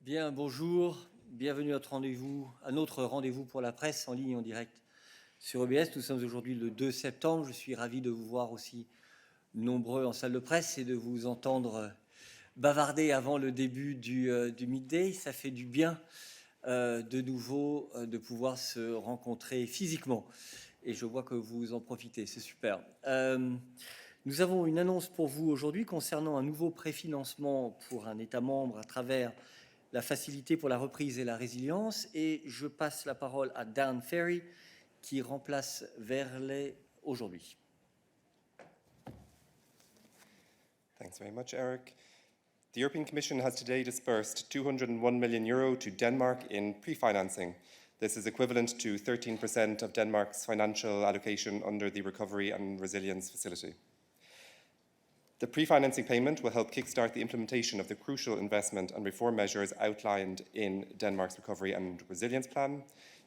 Bien, bonjour, bienvenue à notre rendez-vous pour la presse en ligne en direct sur OBS. Nous sommes aujourd'hui le 2 septembre. Je suis ravi de vous voir aussi nombreux en salle de presse et de vous entendre bavarder avant le début du Midday. Ça fait du bien de nouveau de pouvoir se rencontrer physiquement. Et je vois que vous en profitez, c'est super. Nous avons une annonce pour vous aujourd'hui concernant un nouveau préfinancement pour un État membre à travers la facilité pour la reprise et la résilience. Et je passe la parole à Dan Ferry, qui remplace Verlet aujourd'hui. Thanks very much, Eric. The European Commission has today disbursed €201 million to Denmark in pre-financing. This is equivalent to 13% of Denmark's financial allocation under the Recovery and Resilience Facility. The pre-financing payment will help kickstart the implementation of the crucial investment and reform measures outlined in Denmark's Recovery and Resilience Plan.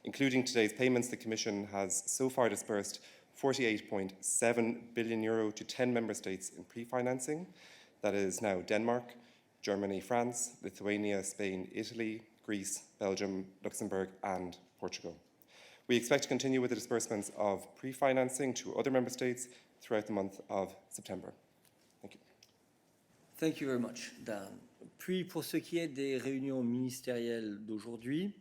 Including today's payments, the Commission has so far disbursed €48.7 billion to 10 member states in pre-financing. That is now Denmark, Germany, France, Lithuania, Spain, Italy, Greece, Belgium, Luxembourg, and Portugal. We expect to continue with the disbursements of pre-financing to other member states throughout the month of September. Thank you. Thank you very much, Dan. Puis, pour ce qui est des réunions ministérielles d'aujourd'hui,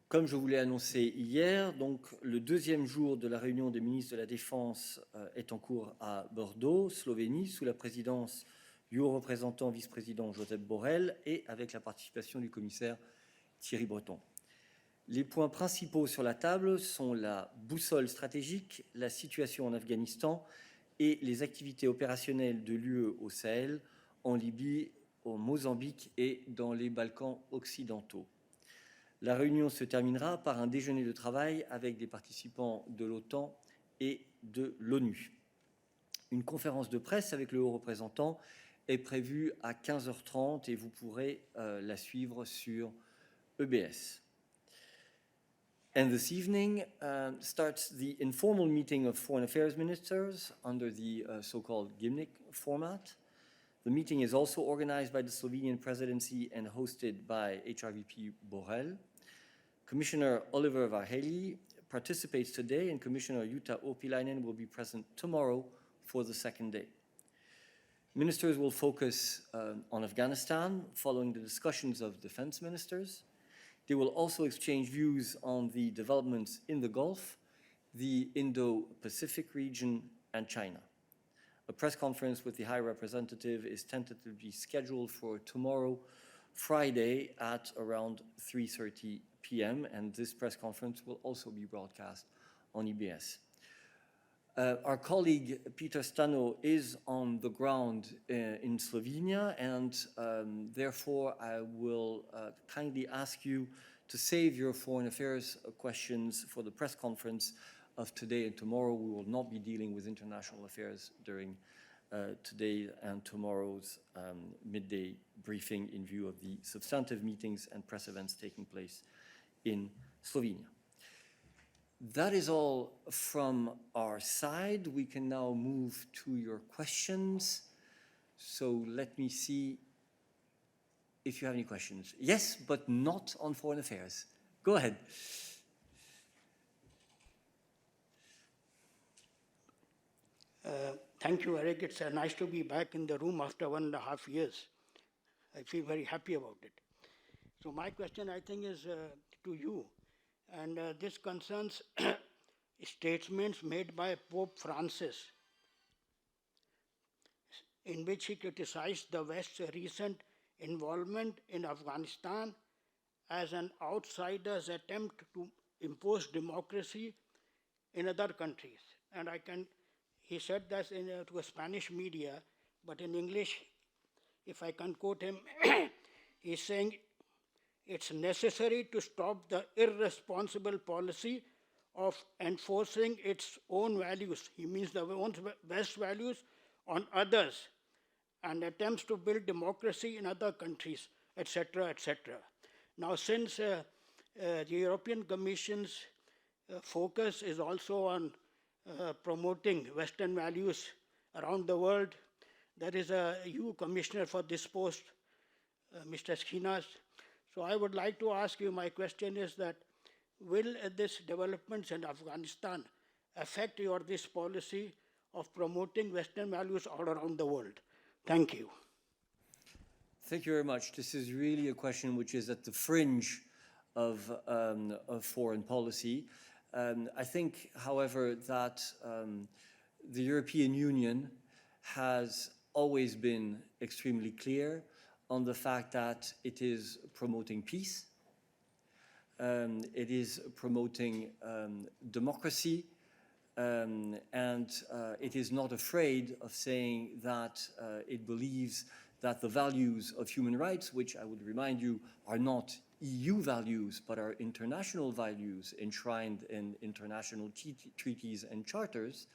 comme je vous l'ai annoncé hier, donc le deuxième jour de la réunion des ministres de la Défense est en cours à Bordeaux, Slovénie, sous la présidence du haut représentant vice-président Josep Borrell et avec la participation du commissaire Thierry Breton. Les points principaux sur la table sont la boussole stratégique, la situation en Afghanistan et les activités opérationnelles de l'UE au Sahel, en Libye, au Mozambique et dans les Balkans occidentaux. La réunion se terminera par un déjeuner de travail avec des participants de l'OTAN et de l'ONU. Une conférence de presse avec le haut représentant est prévue à 15h30 et vous pourrez la suivre sur EBS. And this evening starts the informal meeting of foreign affairs ministers under the so-called Gymnich format. The meeting is also organized by the Slovenian presidency and hosted by HRVP Borrell. Commissioner Oliver Varhelyi participates today, and Commissioner Jutta Urpilainen will be present tomorrow for the second day. Ministers will focus on Afghanistan following the discussions of defense ministers. They will also exchange views on the developments in the Gulf, the Indo-Pacific region, and China. A press conference with the High Representative is tentatively scheduled for tomorrow, Friday, at around 3:30 p.m., and this press conference will also be broadcast on EBS. Our colleague Peter Stano is on the ground in Slovenia, and therefore I will kindly ask you to save your foreign affairs questions for the press conference of today and tomorrow. We will not be dealing with international affairs during today and tomorrow's midday briefing in view of the substantive meetings and press events taking place in Slovenia. That is all from our side. We can now move to your questions. So let me see if you have any questions. Yes, but not on foreign affairs. Go ahead. Thank you, Eric. It's nice to be back in the room after 1.5 years. I feel very happy about it. So my question, I think, is to you. And this concerns statements made by Pope Francis, in which he criticized the West's recent involvement in Afghanistan as an outsider's attempt to impose democracy in other countries. And he said that to a Spanish media, but in English, if I can quote him, he's saying, it's necessary to stop the irresponsible policy of enforcing its own values, he means the own West values, on others, and attempts to build democracy in other countries, etc., etc. Now, since the European Commission's focus is also on promoting Western values around the world, there is a EU Commissioner for this post, Mr. Schinas. So I would like to ask you, my question is that, will this developments in Afghanistan affect this policy of promoting Western values all around the world? Thank you. Thank you very much. This is really a question which is at the fringe of foreign policy. I think, however, that the European Union has always been extremely clear on the fact that it is promoting peace, it is promoting democracy, and it is not afraid of saying that it believes that the values of human rights, which I would remind you are not EU values, but are international values enshrined in international treaties and charters,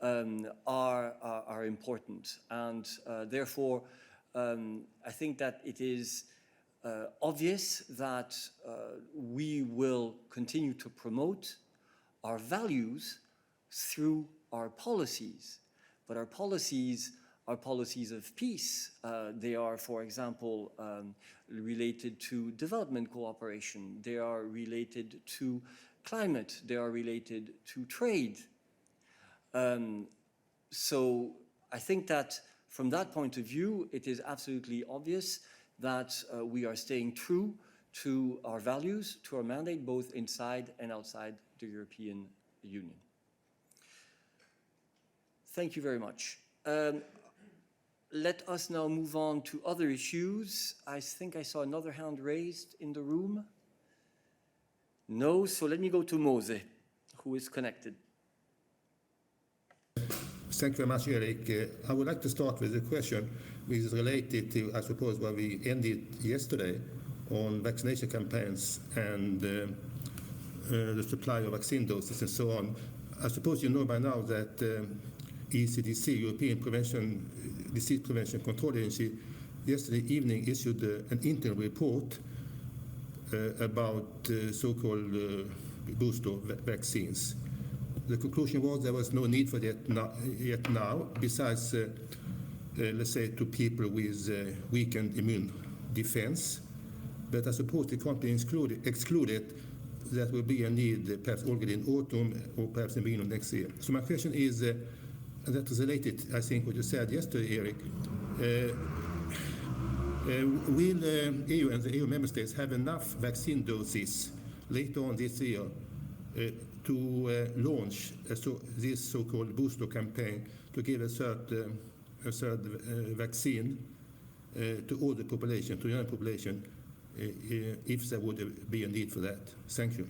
are important. And therefore, I think that it is obvious that we will continue to promote our values through our policies. But our policies are policies of peace. They are, for example, related to development cooperation. They are related to climate. They are related to trade. So I think that from that point of view, it is absolutely obvious that we are staying true to our values, to our mandate, both inside and outside the European Union. Thank you very much. Let us now move on to other issues. I think I saw another hand raised in the room. No, so let me go to Mose, who is connected. Thank you very much, Eric. I would like to start with a question which is related to, I suppose, where we ended yesterday on vaccination campaigns and the supply of vaccine doses and so on. I suppose you know by now that ECDC, European Disease Prevention Control Agency, yesterday evening issued an interim report about so-called booster vaccines. The conclusion was there was no need for that yet now, besides, let's say, to people with weakened immune defense. But I suppose it can't be excluded that will be a need perhaps already in autumn or perhaps in the beginning of next year. So my question is, and that is related, I think, what you said yesterday, Eric. Will EU and the EU member states have enough vaccine doses later on this year to launch this so-called booster campaign to give a third vaccine to all the population, to the young population, if there would be a need for that? Thank you.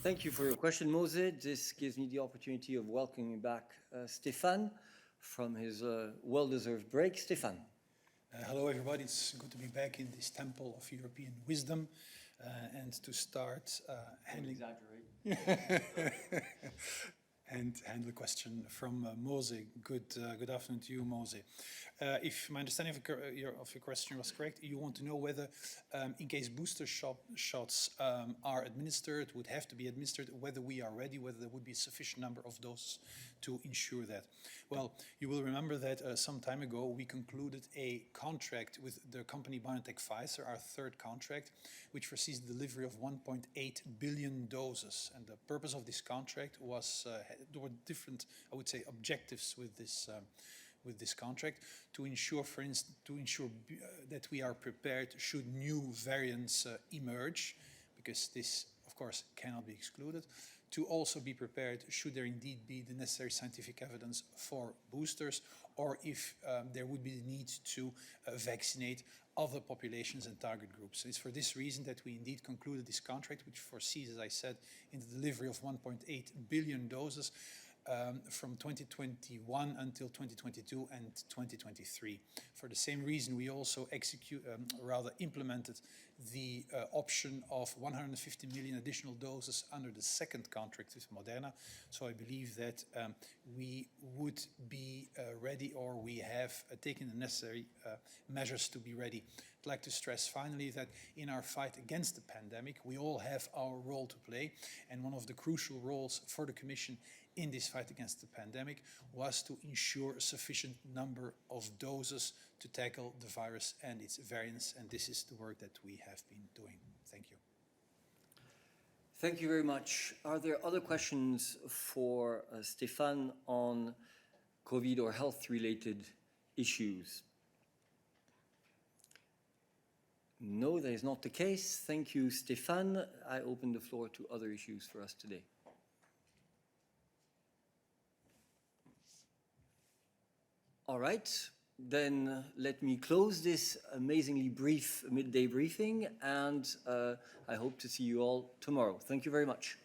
Thank you for your question, Mose. This gives me the opportunity of welcoming back Stefan from his well-deserved break. Stefan. Hello, everybody. It's good to be back in this temple of European wisdom and to start handling... and handle the question from Mose. Good afternoon to you, Mose. If my understanding of your question was correct, you want to know whether, in case booster shots are administered, would have to be administered, whether we are ready, whether there would be a sufficient number of doses to ensure that. Well, you will remember that some time ago we concluded a contract with the company BioNTech Pfizer, our third contract, which foresees the delivery of 1.8 billion doses. And the purpose of this contract was, there were different, I would say, objectives with this contract to ensure, for instance, that we are prepared should new variants emerge, because this, of course, cannot be excluded. To also be prepared should there indeed be the necessary scientific evidence for boosters, or if there would be the need to vaccinate other populations and target groups. It's for this reason that we indeed concluded this contract, which foresees, as I said, in the delivery of 1.8 billion doses from 2021 until 2022 and 2023. For the same reason, we also implemented the option of 150 million additional doses under the second contract with Moderna. So I believe that we would be ready, or we have taken the necessary measures to be ready. I'd like to stress finally that in our fight against the pandemic, we all have our role to play, and one of the crucial roles for the Commission in this fight against the pandemic was to ensure a sufficient number of doses to tackle the virus and its variants, and this is the work that we have been doing. Thank you. Thank you very much. Are there other questions for Stéphane on COVID or health-related issues? No, that is not the case. Thank you, Stéphane. I open the floor to other issues for us today. All right, then let me close this amazingly brief midday briefing, and I hope to see you all tomorrow. Thank you very much.